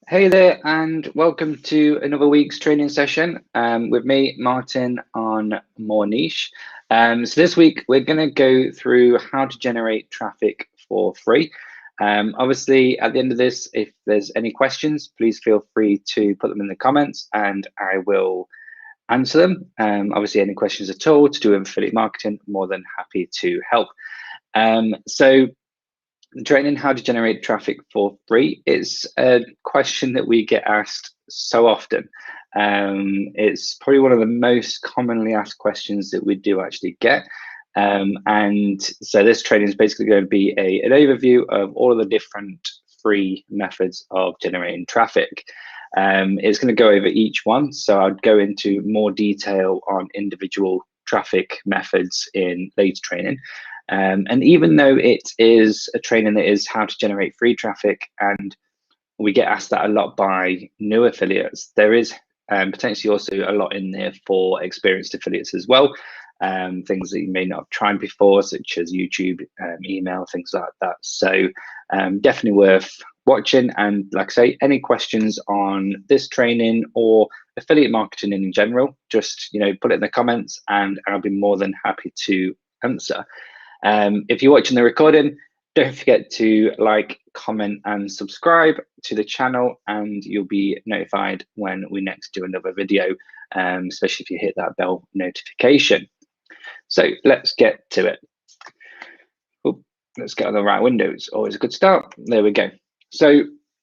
Hey there, and welcome to another week's training session with me, Martin, on More Niche. So this week we're going to go through how to generate traffic for free. Obviously, at the end of this, if there's any questions, please feel free to put them in the comments and I will answer them. Obviously, any questions at all to do with affiliate marketing, more than happy to help. So training how to generate traffic for free is a question that we get asked so often. It's probably one of the most commonly asked questions that we do actually get. And so this training is basically going to be an overview of all of the different free methods of generating traffic. It's going to go over each one. So I'd go into more detail on individual traffic methods in later training. And even though it is a training that is how to generate free traffic, and we get asked that a lot by new affiliates, there is potentially also a lot in there for experienced affiliates as well. Things that you may not have tried before, such as YouTube, email, things like that. So definitely worth watching. And like I say, any questions on this training or affiliate marketing in general, just put it in the comments and I'll be more than happy to answer. If you're watching the recording, don't forget to like, comment, and subscribe to the channel, and you'll be notified when we next do another video, especially if you hit that bell notification. So let's get to it. Ooh, let's get on the right window. It's always a good start. There we go. So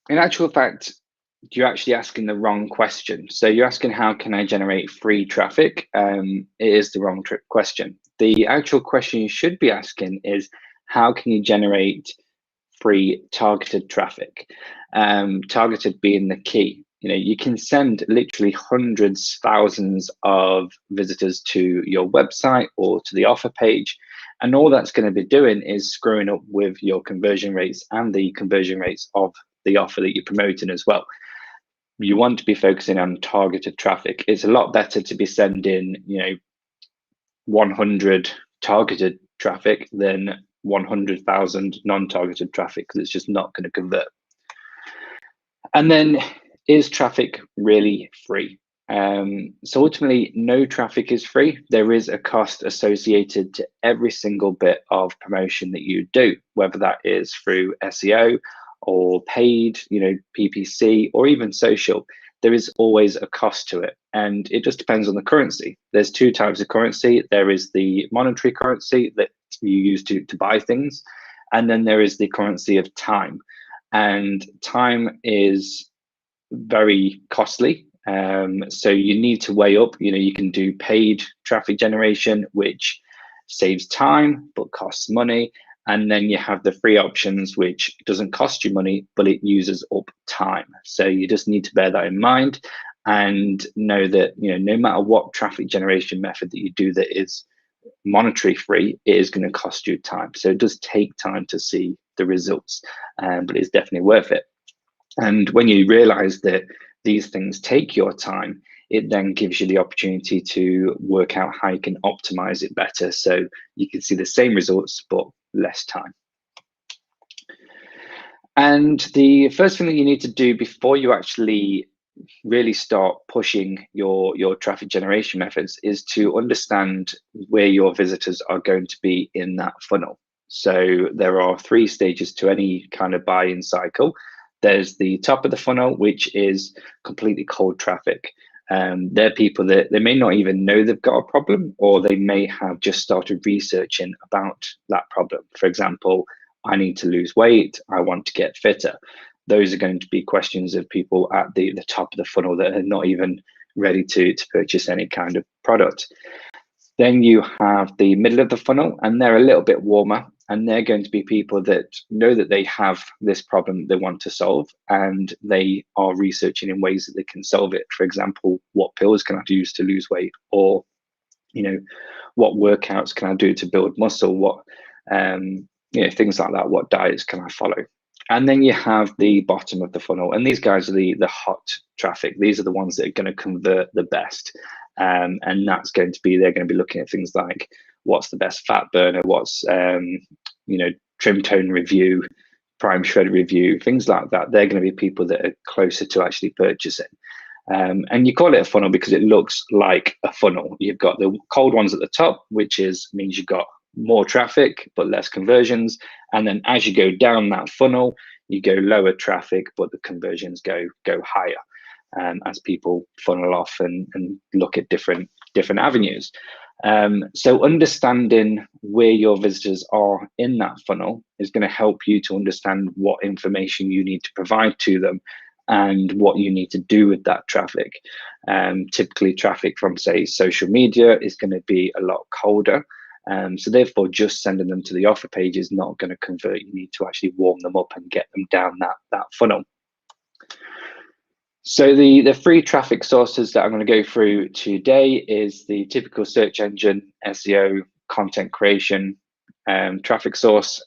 in actual fact, you're actually asking the wrong question. So you're asking, how can I generate free traffic? It is the wrong question. The actual question you should be asking is, how can you generate free targeted traffic? Targeted being the key. You can send literally hundreds, thousands of visitors to your website or to the offer page, and all that's going to be doing is screwing up with your conversion rates and the conversion rates of the offer that you're promoting as well. You want to be focusing on targeted traffic. It's a lot better to be sending 100 targeted traffic than 100,000 non-targeted traffic, because it's just not going to convert. And then, is traffic really free? So ultimately, no traffic is free. There is a cost associated to every single bit of promotion that you do, whether that is through SEO or paid, PPC, or even social. There is always a cost to it, and it just depends on the currency. There's two types of currency. There is the monetary currency that you use to buy things, and then there is the currency of time. And time is very costly. So you need to weigh up. You can do paid traffic generation, which saves time but costs money. And then you have the free options, which doesn't cost you money, but it uses up time. So you just need to bear that in mind and know that, no matter what traffic generation method that you do that is monetary free, it is going to cost you time. So it does take time to see the results, but it's definitely worth it. And when you realize that these things take your time, it then gives you the opportunity to work out how you can optimize it better, so you can see the same results but less time. And the first thing that you need to do before you actually really start pushing your traffic generation methods is to understand where your visitors are going to be in that funnel. So there are 3 stages to any kind of buy-in cycle. There's the top of the funnel, which is completely cold traffic. They're people that they may not even know they've got a problem, or they may have just started researching about that problem. For example, I need to lose weight, I want to get fitter. Those are going to be questions of people at the top of the funnel that are not even ready to purchase any kind of product. Then you have the middle of the funnel, and they're a little bit warmer, And they're going to be people that know that they have this problem they want to solve, and they are researching in ways that they can solve it. For example, what pills can I use to lose weight? Or, what workouts can I do to build muscle? What, things like that. What diets can I follow? And then you have the bottom of the funnel, and these guys are the hot traffic. These are the ones that are going to convert the best, and that's going to be, they're going to be looking at things like what's the best fat burner, what's trim tone review, prime shred review, things like that. They're going to be people that are closer to actually purchasing. And you call it a funnel because it looks like a funnel. You've got the cold ones at the top, which means you've got more traffic but less conversions. And then as you go down that funnel, you go lower traffic, but the conversions go higher, as people funnel off and look at different avenues. So understanding where your visitors are in that funnel is going to help you to understand what information you need to provide to them and what you need to do with that traffic. Typically, traffic from, say, social media is going to be a lot colder. So therefore, just sending them to the offer page is not going to convert. You need to actually warm them up and get them down that funnel. So the free traffic sources that I'm going to go through today is the typical search engine, SEO, content creation, traffic source,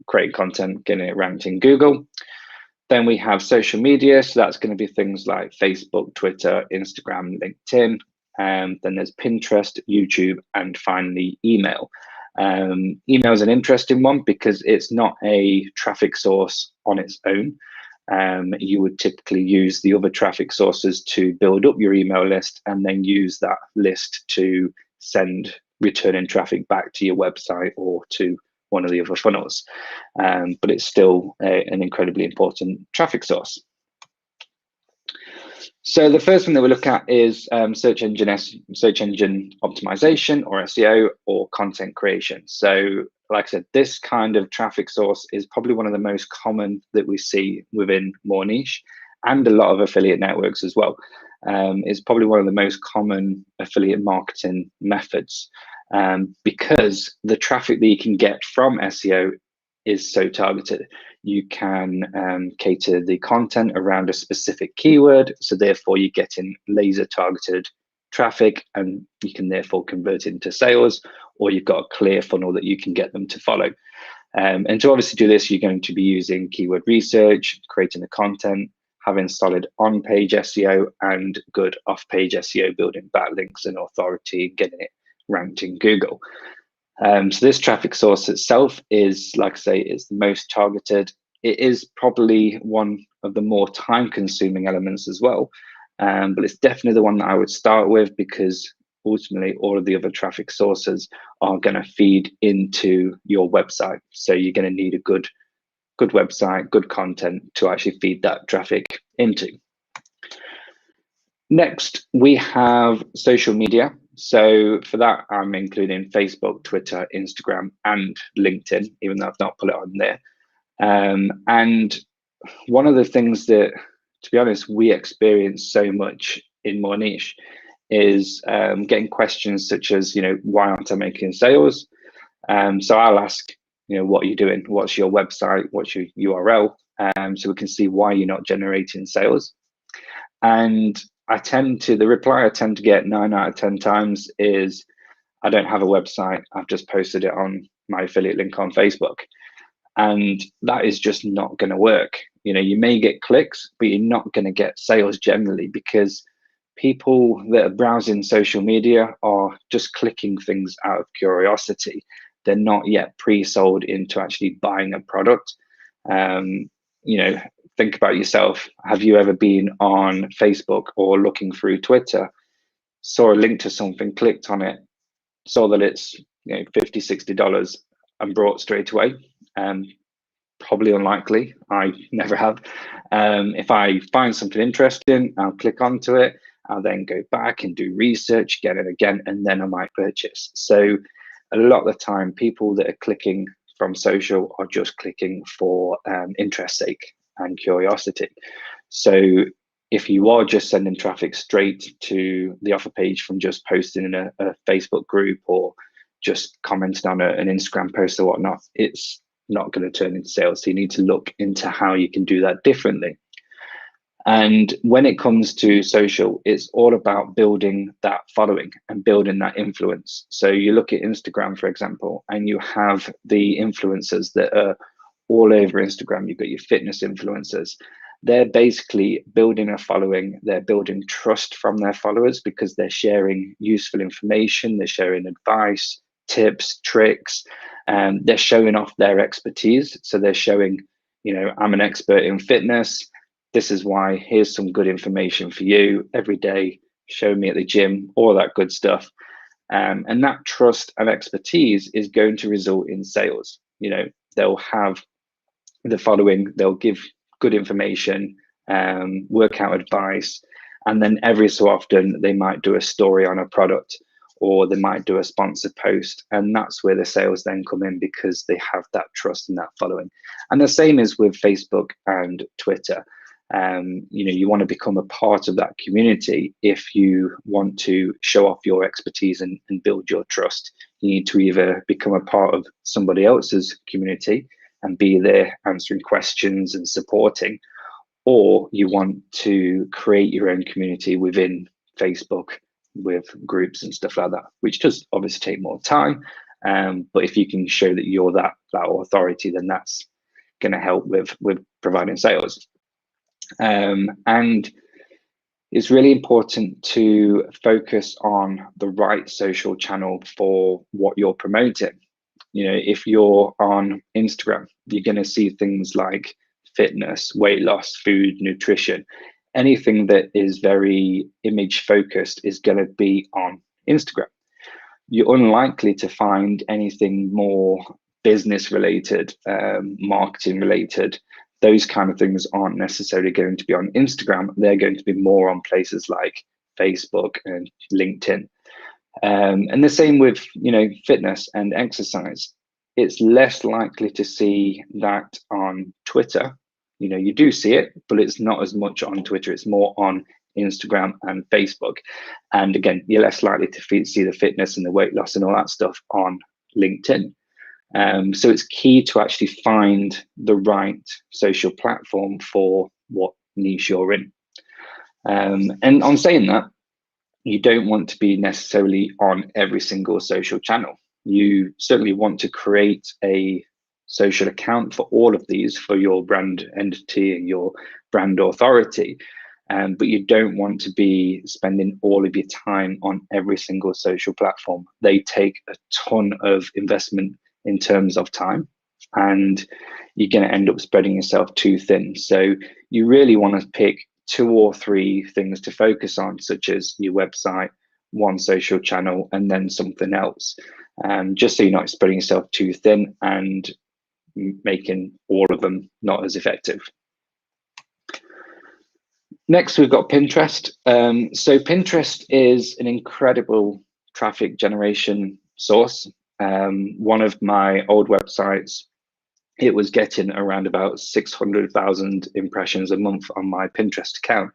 creating content, getting it ranked in Google. Then we have social media, so that's going to be things like Facebook, Twitter, Instagram, LinkedIn. Then there's Pinterest, YouTube, and finally email. Email is an interesting one because it's not a traffic source on its own. You would typically use the other traffic sources to build up your email list and then use that list to send returning traffic back to your website or to one of the other funnels. But it's still an incredibly important traffic source. So the first one that we look at is search engine optimization, or SEO, or content creation. So like I said, this kind of traffic source is probably one of the most common that we see within Moreish and a lot of affiliate networks as well. It's probably one of the most common affiliate marketing methods, because the traffic that you can get from SEO is so targeted. You can cater the content around a specific keyword, so therefore you're getting laser targeted traffic, and you can therefore convert it into sales, or you've got a clear funnel that you can get them to follow. And to obviously do this, you're going to be using keyword research, creating the content, having solid on-page SEO and good off-page SEO, building backlinks and authority, and getting it ranked in Google. So this traffic source itself is, like I say, is the most targeted. It is probably one of the more time-consuming elements as well, but it's definitely the one that I would start with, because ultimately all of the other traffic sources are going to feed into your website. So you're going to need a good website, good content to actually feed that traffic into. Next, we have social media. So for that, I'm including Facebook, Twitter, Instagram, and LinkedIn, even though I've not put it on there. And one of the things that, to be honest, we experience so much in Moreish is getting questions such as, why aren't I making sales? So I'll ask, what are you doing? What's your website? What's your URL? So we can see why you're not generating sales. And the reply I tend to get 9 out of 10 times is, I don't have a website. I've just posted it on my affiliate link on Facebook. And that is just not going to work. You may get clicks, but you're not going to get sales generally, because people that are browsing social media are just clicking things out of curiosity. They're not yet pre-sold into actually buying a product. Think about yourself. Have you ever been on Facebook or looking through Twitter, saw a link to something, clicked on it, saw that it's $50, $60 and bought straight away? Probably unlikely. I never have. If I find something interesting, I'll click onto it. I'll then go back and do research again and again, and then I might purchase. So a lot of the time, people that are clicking from social are just clicking for interest sake and curiosity. So if you are just sending traffic straight to the offer page from just posting in a Facebook group or just commented on an Instagram post or whatnot, it's not going to turn into sales. So you need to look into how you can do that differently. And when it comes to social, it's all about building that following and building that influence. So you look at Instagram, for example, and you have the influencers that are all over Instagram. You've got your fitness influencers. They're basically building a following. They're building trust from their followers because they're sharing useful information. They're sharing advice, tips, tricks, and they're showing off their expertise. So they're showing, I'm an expert in fitness. This is why. Here's some good information for you every day. Show me at the gym, all that good stuff. And that trust and expertise is going to result in sales. They'll have the following, they'll give good information, workout advice, and then every so often they might do a story on a product, or they might do a sponsored post, and that's where the sales then come in because they have that trust and that following. And the same is with Facebook and Twitter. You want to become a part of that community. If you want to show off your expertise and build your trust, you need to either become a part of somebody else's community and be there answering questions and supporting, or you want to create your own community within Facebook with groups and stuff like that, which does obviously take more time. But if you can show that you're that authority, then that's going to help with providing sales. And it's really important to focus on the right social channel for what you're promoting. If you're on Instagram, you're going to see things like fitness, weight loss, food, nutrition. Anything that is very image focused is going to be on Instagram. You're unlikely to find anything more business related, marketing related. Those kind of things aren't necessarily going to be on Instagram. They're going to be more on places like Facebook and LinkedIn. And the same with, fitness and exercise. It's less likely to see that on Twitter. You do see it, but it's not as much on Twitter. It's more on Instagram and Facebook. And again, you're less likely to see the fitness and the weight loss and all that stuff on LinkedIn. So it's key to actually find the right social platform for what niche you're in. And on saying that, you don't want to be necessarily on every single social channel. You certainly want to create a social account for all of these for your brand entity and your brand authority. But you don't want to be spending all of your time on every single social platform. They take a ton of investment in terms of time, and you're going to end up spreading yourself too thin. So you really want to pick 2 or 3 things to focus on, such as your website, one social channel, and then something else, just so you're not spreading yourself too thin and making all of them not as effective. Next, we've got Pinterest. So Pinterest is an incredible traffic generation source. One of my old websites, it was getting around about 600,000 impressions a month on my Pinterest account,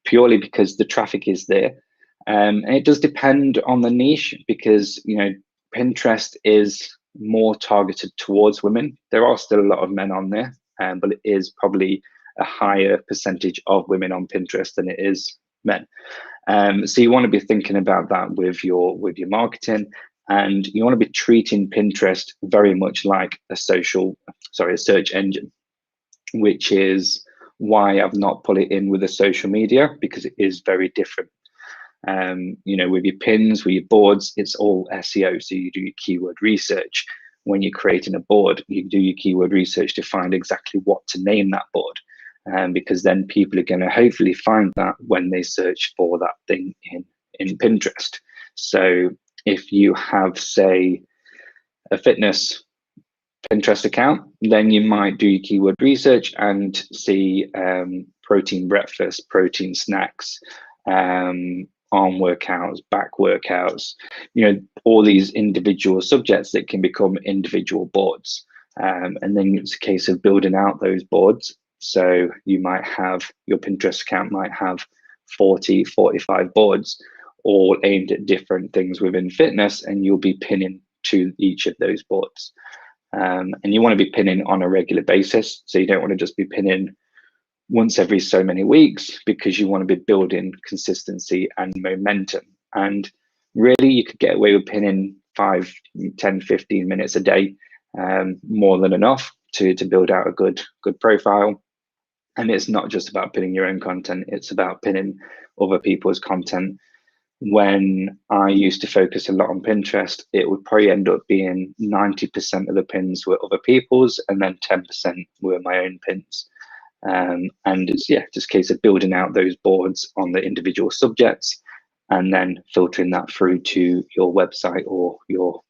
purely because the traffic is there. And it does depend on the niche, because Pinterest is more targeted towards women. There are still a lot of men on there, but it is probably a higher percentage of women on Pinterest than it is men. So you want to be thinking about that with your marketing. And you want to be treating Pinterest very much like a search engine, which is why I've not put it in with the social media, because it is very different. With your pins, with your boards, it's all SEO. So you do your keyword research. When you're creating a board, you do your keyword research to find exactly what to name that board. Because then people are going to hopefully find that when they search for that thing in Pinterest. So if you have, say, a fitness Pinterest account, then you might do your keyword research and see protein breakfast, protein snacks, arm workouts, back workouts, all these individual subjects that can become individual boards. And then it's a case of building out those boards. So you might have, your Pinterest account might have 40, 45 boards, all aimed at different things within fitness, and you'll be pinning to each of those boards. And you want to be pinning on a regular basis. So you don't want to just be pinning once every so many weeks, because you want to be building consistency and momentum. And really, you could get away with pinning 5, 10, 15 minutes a day, more than enough to build out a good profile. And it's not just about pinning your own content, it's about pinning other people's content. When I used to focus a lot on Pinterest, it would probably end up being 90% of the pins were other people's, and then 10% were my own pins. And it's just a case of building out those boards on the individual subjects, and then filtering that through to your website or your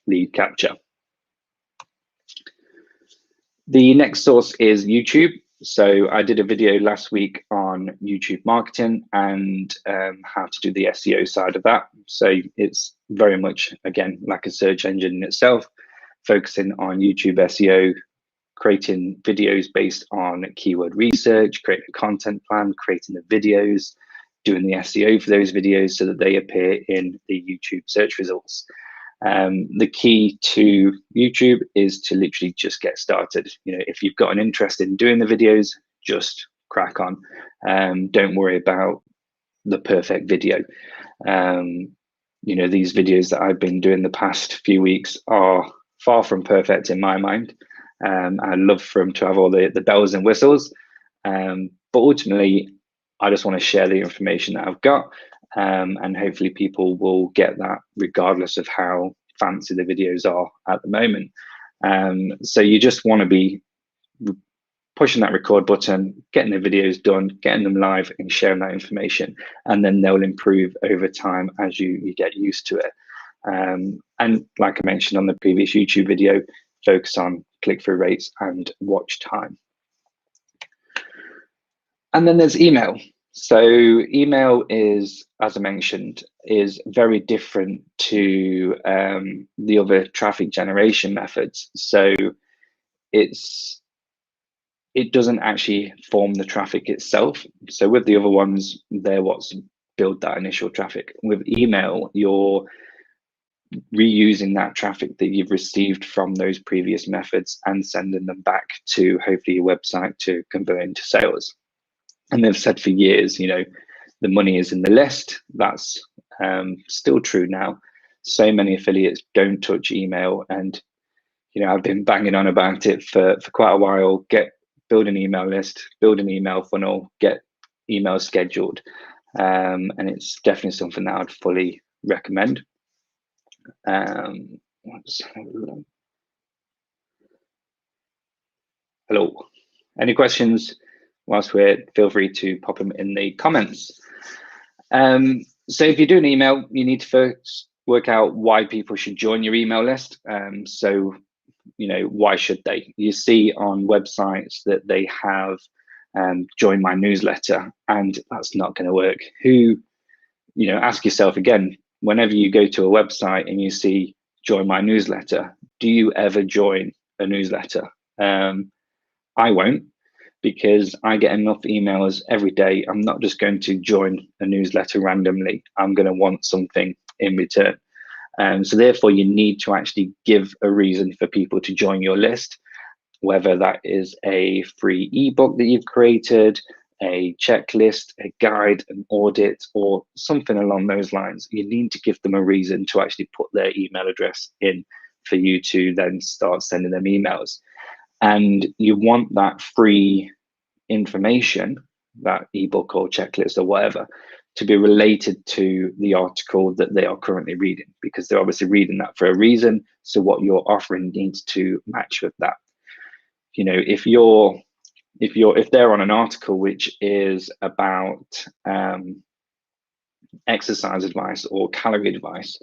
lead capture. The next source is YouTube. So I did a video last week on YouTube marketing and how to do the SEO side of that. So it's very much, again, like a search engine in itself, focusing on YouTube SEO, creating videos based on keyword research, creating a content plan, creating the videos, doing the SEO for those videos so that they appear in the YouTube search results. The key to YouTube is to literally just get started. If you've got an interest in doing the videos, just crack on. Don't worry about the perfect video. These videos that I've been doing the past few weeks are far from perfect in my mind. I'd love for them to have all the bells and whistles. But ultimately, I just want to share the information that I've got. And hopefully people will get that regardless of how fancy the videos are at the moment. So you just want to be pushing that record button, getting the videos done, getting them live and sharing that information, and then they'll improve over time as you get used to it. And like I mentioned on the previous YouTube video, focus on click-through rates and watch time. And then there's email. So email is, as I mentioned, is very different to the other traffic generation methods. So it doesn't actually form the traffic itself. So with the other ones, they're what's build that initial traffic. With email, you're reusing that traffic that you've received from those previous methods and sending them back to hopefully your website to convert into sales. And they've said for years, the money is in the list. That's still true now. So many affiliates don't touch email, and I've been banging on about it for quite a while. Build an email list, build an email funnel, get emails scheduled, and it's definitely something that I'd fully recommend. Hello, any questions? Whilst feel free to pop them in the comments. So if you do an email, you need to first work out why people should join your email list. So, why should they? You see on websites that they have join my newsletter, and that's not going to work. Ask yourself again, whenever you go to a website and you see join my newsletter, do you ever join a newsletter? I won't, because I get enough emails every day. I'm not just going to join a newsletter randomly. I'm going to want something in return. So therefore, you need to actually give a reason for people to join your list, whether that is a free ebook that you've created, a checklist, a guide, an audit, or something along those lines. You need to give them a reason to actually put their email address in for you to then start sending them emails. And you want that free information, that ebook or checklist or whatever, to be related to the article that they are currently reading, because they're obviously reading that for a reason. So what you're offering needs to match with that. If they're on an article which is about exercise advice or calorie advice,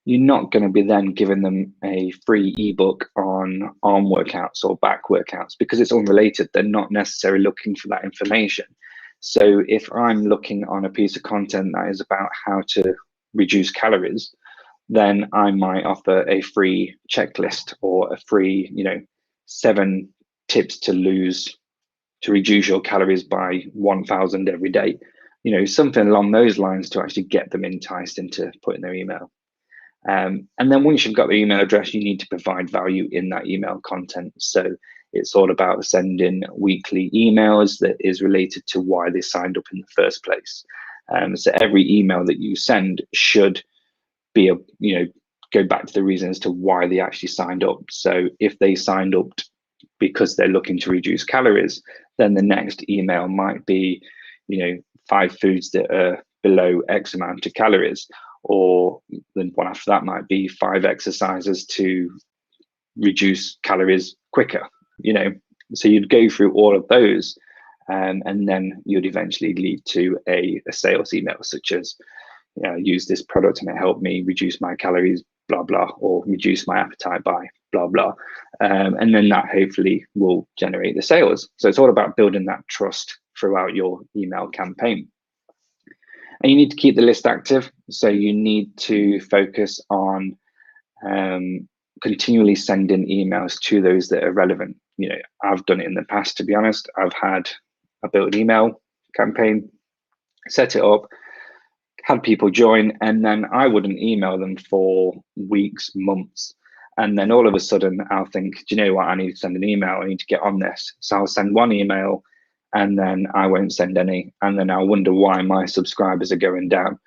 you're not going to be then giving them a free ebook on arm workouts or back workouts, because it's unrelated. They're not necessarily looking for that information. So if I'm looking on a piece of content that is about how to reduce calories, then I might offer a free checklist or a free, 7 tips to reduce your calories by 1,000 every day, something along those lines to actually get them enticed into putting their email. And then once you've got the email address, you need to provide value in that email content. So it's all about sending weekly emails that is related to why they signed up in the first place. So every email that you send should be go back to the reason as to why they actually signed up. So if they signed up because they're looking to reduce calories, then the next email might be, 5 foods that are below X amount of calories, or the one after that might be 5 exercises to reduce calories quicker. So you'd go through all of those, and then you'd eventually lead to a sales email, such as, use this product and it helped me reduce my calories, blah blah, or reduce my appetite by blah blah, and then that hopefully will generate the sales. So it's all about building that trust throughout your email campaign. And you need to keep the list active, so you need to focus on continually sending emails to those that are relevant. I've done it in the past, to be honest. I built an email campaign, set it up, had people join, and then I wouldn't email them for weeks, months. And then all of a sudden I'll think, do you know what? I need to send an email. I need to get on this. So I'll send one email and then I won't send any. And then I'll wonder why my subscribers are going down.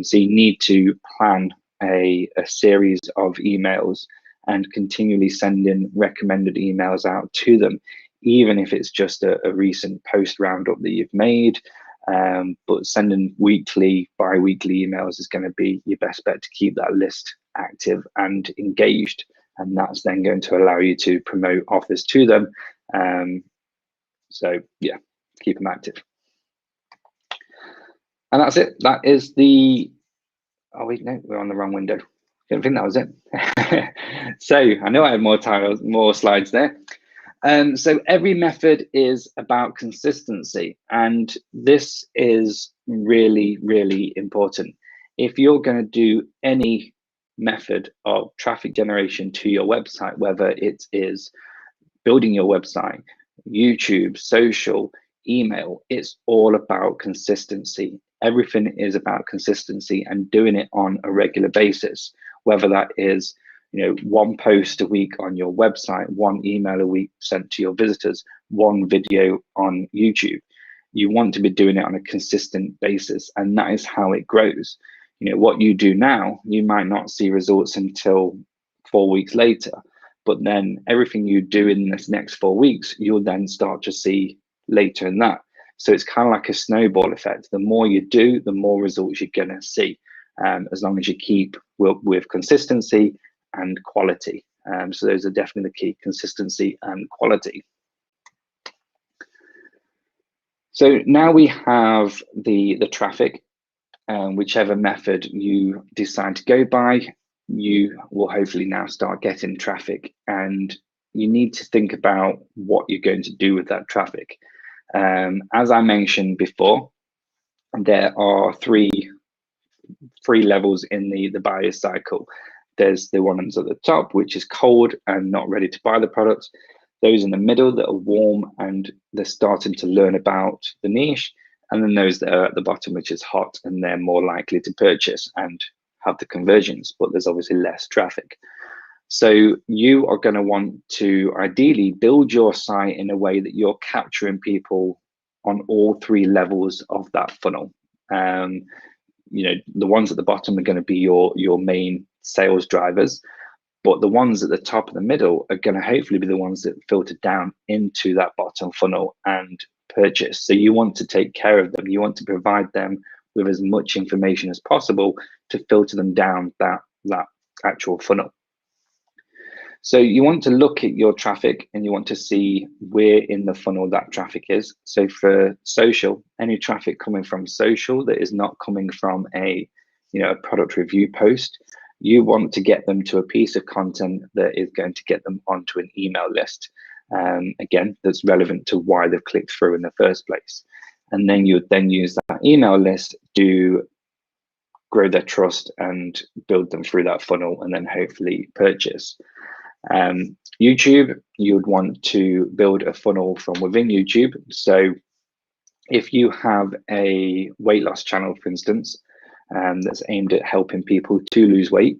So you need to plan a series of emails and continually sending recommended emails out to them, even if it's just a recent post roundup that you've made. But sending weekly, bi-weekly emails is going to be your best bet to keep that list active and engaged. And that's then going to allow you to promote offers to them. So yeah, keep them active. And that's it. That is the, oh wait, no, we're on the wrong window. I don't think that was it. So I know I have more slides there. So every method is about consistency, and this is really, really important. If you're going to do any method of traffic generation to your website, whether it is building your website, YouTube, social, email, it's all about consistency. Everything is about consistency and doing it on a regular basis, whether that is one post a week on your website, one email a week sent to your visitors, one video on YouTube. You want to be doing it on a consistent basis, and that is how it grows. What you do now, you might not see results until 4 weeks later, but then everything you do in this next 4 weeks, you'll then start to see later in that. So it's kind of like a snowball effect. The more you do, the more results you're going to see, as long as you keep with consistency and quality. So those are definitely the key: consistency and quality. So now we have the traffic. Whichever method you decide to go by, you will hopefully now start getting traffic, and you need to think about what you're going to do with that traffic. As I mentioned before, there are three levels in the buyer's cycle. There's the ones at the top, which is cold and not ready to buy the products. Those in the middle that are warm and they're starting to learn about the niche. And then those that are at the bottom, which is hot, and they're more likely to purchase and have the conversions, but there's obviously less traffic. So you are going to want to ideally build your site in a way that you're capturing people on all 3 levels of that funnel. The ones at the bottom are going to be your main sales drivers, but the ones at the top and the middle are going to hopefully be the ones that filter down into that bottom funnel and purchase. So you want to take care of them. You want to provide them with as much information as possible to filter them down that actual funnel. So you want to look at your traffic and you want to see where in the funnel that traffic is. So for social, any traffic coming from social that is not coming from a product review post, you want to get them to a piece of content that is going to get them onto an email list. Again, that's relevant to why they've clicked through in the first place. And then you would then use that email list to grow their trust and build them through that funnel and then hopefully purchase. YouTube, you would want to build a funnel from within YouTube. So if you have a weight loss channel, for instance, that's aimed at helping people to lose weight,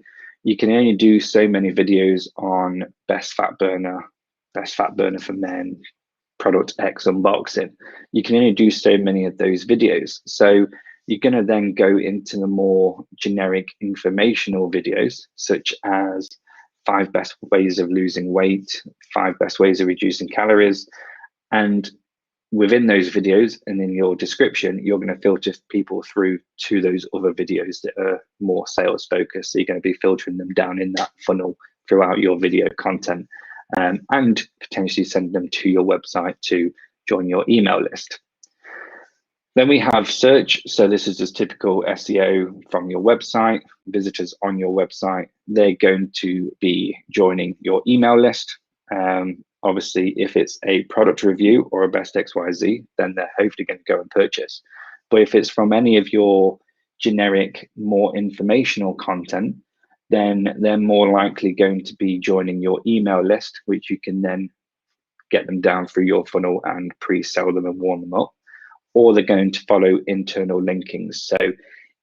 you can only do so many videos on best fat burner for men, product X unboxing. You can only do so many of those videos. So you're going to then go into the more generic informational videos, such as 5 best ways of losing weight, 5 best ways of reducing calories. And within those videos and in your description, you're going to filter people through to those other videos that are more sales focused. So you're going to be filtering them down in that funnel throughout your video content, and potentially send them to your website to join your email list. Then we have search. So this is just typical SEO from your website. Visitors on your website, they're going to be joining your email list. Obviously, if it's a product review or a best XYZ, then they're hopefully going to go and purchase. But if it's from any of your generic, more informational content, then they're more likely going to be joining your email list, which you can then get them down through your funnel and pre-sell them and warm them up, or they're going to follow internal linkings. So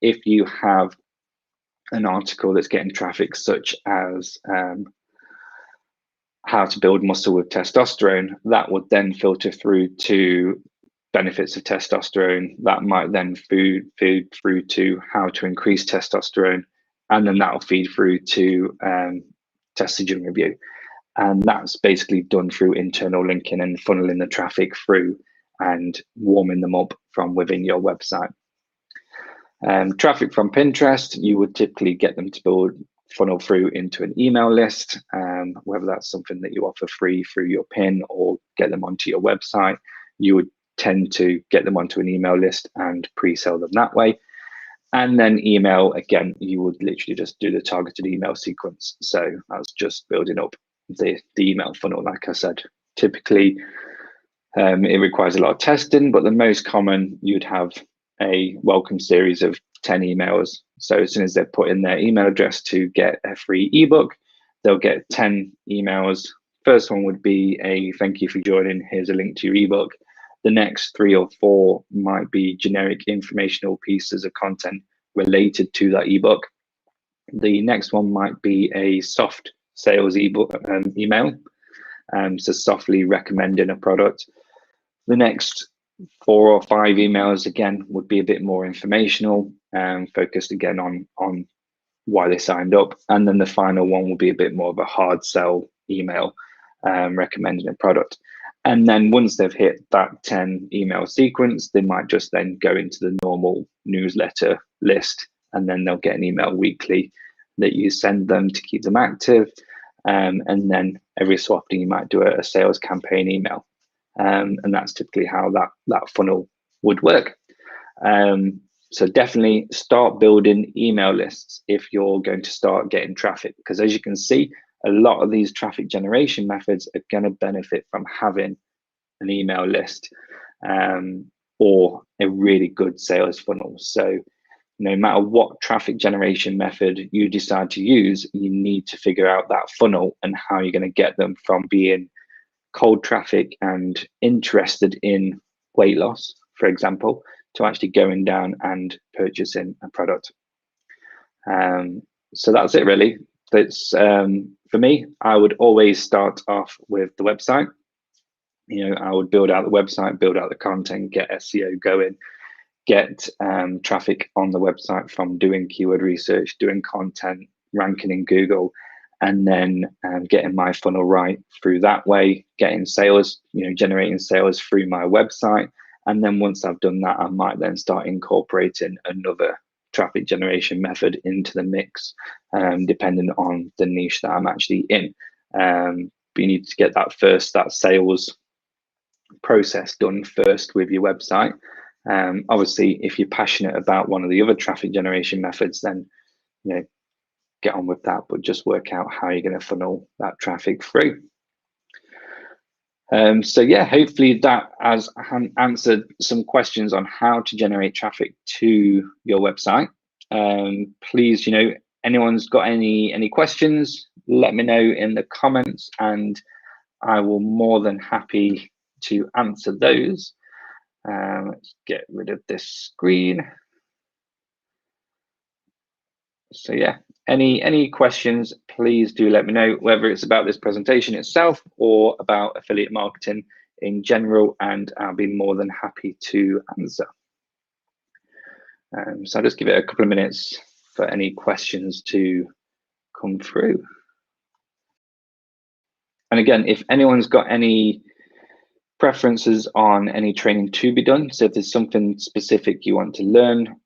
if you have an article that's getting traffic, such as how to build muscle with testosterone, that would then filter through to benefits of testosterone. That might then feed through to how to increase testosterone, and then that'll feed through to Testogen review. And that's basically done through internal linking and funneling the traffic through and warming them up from within your website. Traffic from Pinterest, you would typically get them to funnel through into an email list, whether that's something that you offer free through your pin or get them onto your website. You would tend to get them onto an email list and pre-sell them that way. And then email, again, you would literally just do the targeted email sequence. So that's just building up the email funnel. Like I said, typically it requires a lot of testing, but the most common, you'd have a welcome series of 10 emails. So as soon as they put in their email address to get a free ebook, they'll get 10 emails. First one would be a thank you for joining, here's a link to your ebook. The next 3 or 4 might be generic informational pieces of content related to that ebook. The next one might be a soft sales ebook email, so softly recommending a product. The next 4 or 5 emails, again, would be a bit more informational, focused again on why they signed up. And then the final one will be a bit more of a hard sell email, recommending a product. And then once they've hit that 10 email sequence, they might just then go into the normal newsletter list, and then they'll get an email weekly that you send them to keep them active. And then every so often you might do a sales campaign email. And that's typically how that funnel would work. So definitely start building email lists if you're going to start getting traffic, because as you can see, a lot of these traffic generation methods are going to benefit from having an email list, or a really good sales funnel. So no matter what traffic generation method you decide to use, you need to figure out that funnel and how you're going to get them from being cold traffic and interested in weight loss, for example, to actually going down and purchasing a product. So that's it really. That's for me, I would always start off with the website. I would build out the website, build out the content, get SEO going, get traffic on the website from doing keyword research, doing content, ranking in Google, and then getting my funnel right through that way, getting sales, generating sales through my website. And then once I've done that, I might then start incorporating another traffic generation method into the mix, depending on the niche that I'm actually in. But you need to get that sales process done first with your website. Obviously, if you're passionate about one of the other traffic generation methods, then get on with that, but just work out how you're going to funnel that traffic through. So yeah, hopefully that has answered some questions on how to generate traffic to your website. Please, anyone's got any questions, let me know in the comments, and I will more than happy to answer those. Let's get rid of this screen. So yeah, any questions, please do let me know, whether it's about this presentation itself or about affiliate marketing in general, and I'll be more than happy to answer. So I'll just give it a couple of minutes for any questions to come through. And again, if anyone's got any preferences on any training to be done, so if there's something specific you want to learn,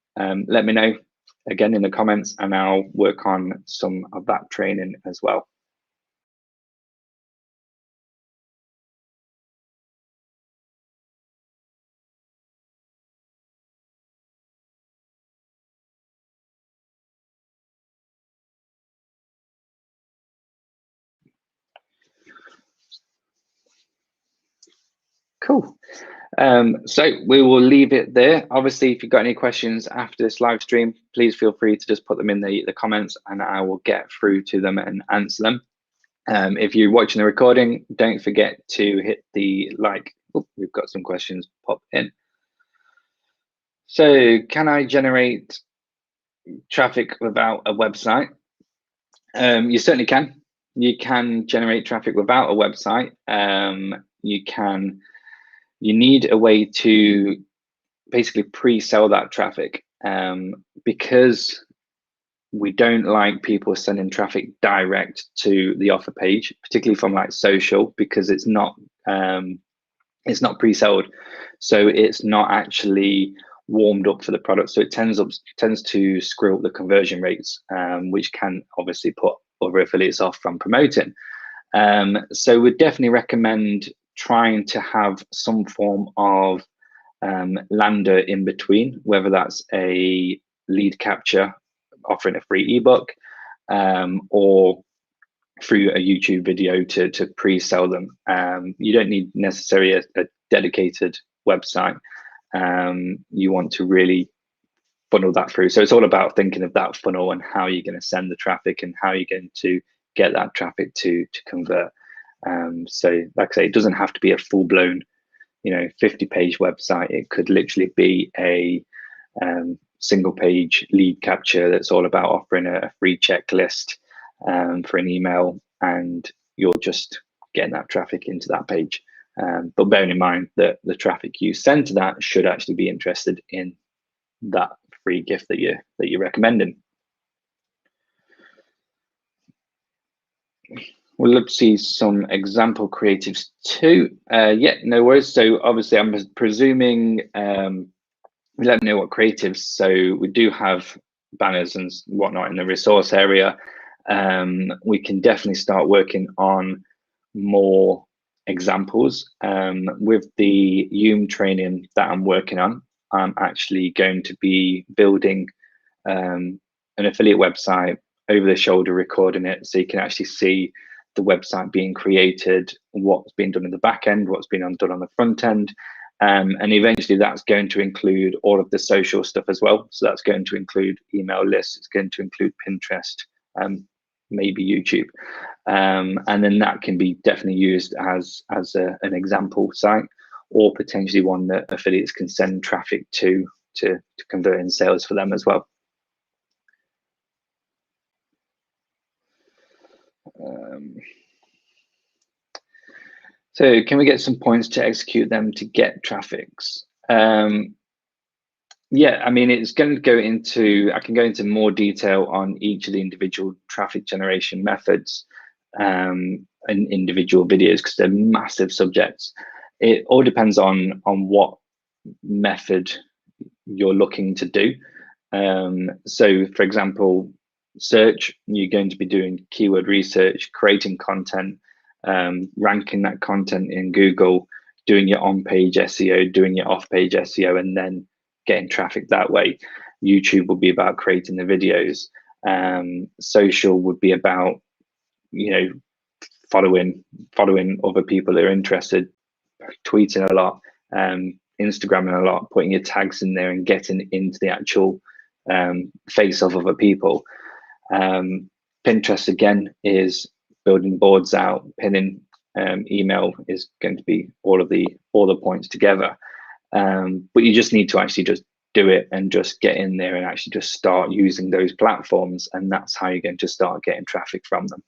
let me know again in the comments, and I'll work on some of that training as well. Cool. So we will leave it there. Obviously, if you've got any questions after this live stream, please feel free to just put them in the comments, and I will get through to them and answer them. If you're watching the recording, don't forget to hit the like. Oh, we've got some questions pop in. So, can I generate traffic without a website? You certainly can. You can generate traffic without a website. You need a way to basically pre-sell that traffic, because we don't like people sending traffic direct to the offer page, particularly from like social, because it's not pre-sold, so it's not actually warmed up for the product, so it tends to screw up the conversion rates, which can obviously put other affiliates off from promoting. So we'd definitely recommend trying to have some form of lander in between, whether that's a lead capture offering a free ebook, or through a YouTube video to pre-sell them. You don't need necessarily a dedicated website. You want to really funnel that through. So it's all about thinking of that funnel and how you're going to send the traffic and how you're going to get that traffic to convert. So like I say, it doesn't have to be a full-blown 50-page website. It could literally be a single page lead capture that's all about offering a free checklist for an email, and you're just getting that traffic into that page. But bearing in mind that the traffic you send to that should actually be interested in that free gift that you're recommending. We'll look to see some example creatives too. Yeah, no worries. So obviously I'm presuming let me know what creatives. So we do have banners and whatnot in the resource area. We can definitely start working on more examples. With the Yoom training that I'm working on, I'm actually going to be building an affiliate website over the shoulder, recording it, so you can actually see the website being created, what's been done in the back end, what's been done on the front end. And eventually that's going to include all of the social stuff as well. So that's going to include email lists, it's going to include Pinterest, maybe YouTube. And then that can be definitely used as an example site, or potentially one that affiliates can send traffic to convert in sales for them as well. So can we get some points to execute them to get traffics? Yeah, I mean, it's going to go into, I can go into more detail on each of the individual traffic generation methods and individual videos, because they're massive subjects. It all depends on what method you're looking to do. So for example, search, you're going to be doing keyword research, creating content, ranking that content in Google, doing your on-page SEO, doing your off-page SEO, and then getting traffic that way. YouTube would be about creating the videos. Social would be about, following other people that are interested, tweeting a lot, Instagramming a lot, putting your tags in there and getting into the actual face of other people. Pinterest again is building boards out, pinning. Email is going to be all the points together. But you just need to actually just do it and just get in there and actually just start using those platforms, and that's how you're going to start getting traffic from them.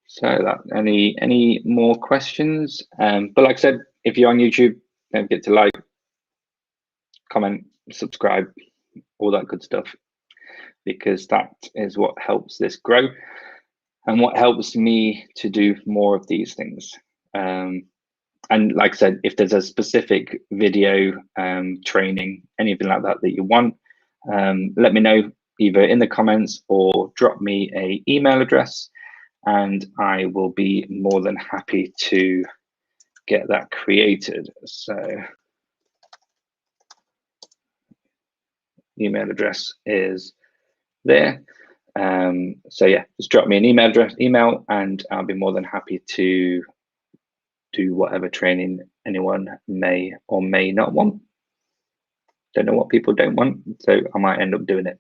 So that any more questions? But like I said, if you're on YouTube, don't forget to like, comment, subscribe, all that good stuff, because that is what helps this grow and what helps me to do more of these things. And like I said, if there's a specific video, training, anything like that that you want, let me know either in the comments or drop me an email address, and I will be more than happy to get that created. So email address is there. So yeah, just drop me an email, and I'll be more than happy to do whatever training anyone may or may not want. Don't know what people don't want, so I might end up doing it.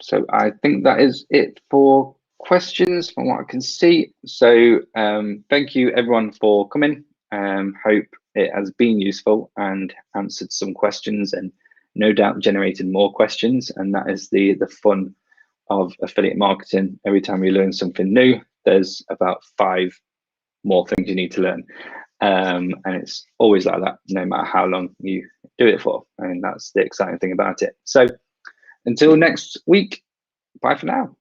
So I think that is it for questions from what I can see. So thank you everyone for coming. Hope it has been useful and answered some questions, and no doubt generated more questions. And that is the fun of affiliate marketing. Every time you learn something new, there's about 5 more things you need to learn. And it's always like that, no matter how long you do it for. And that's the exciting thing about it. So until next week, bye for now.